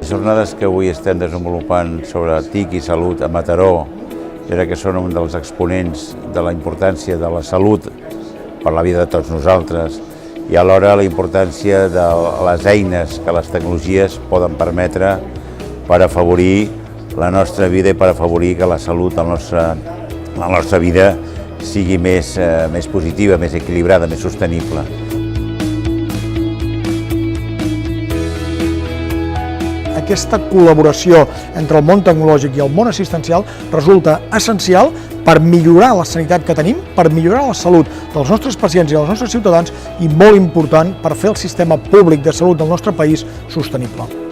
jornades que avui estem desenvolupant sobre TIC i salut a Mataró, que són un dels exponents de la importància de la salut per la vida de tots nosaltres i alhora la importància de les eines que les tecnologies poden permetre per afavorir la nostra vida i per afavorir que la salut de la nostra vida sigui més positiva, més equilibrada, més sostenible. Aquesta col·laboració entre el món tecnològic i el món assistencial resulta essencial per millorar la sanitat que tenim, per millorar la salut dels nostres pacients i dels nostres ciutadans i molt important per fer el sistema públic de salut del nostre país sostenible.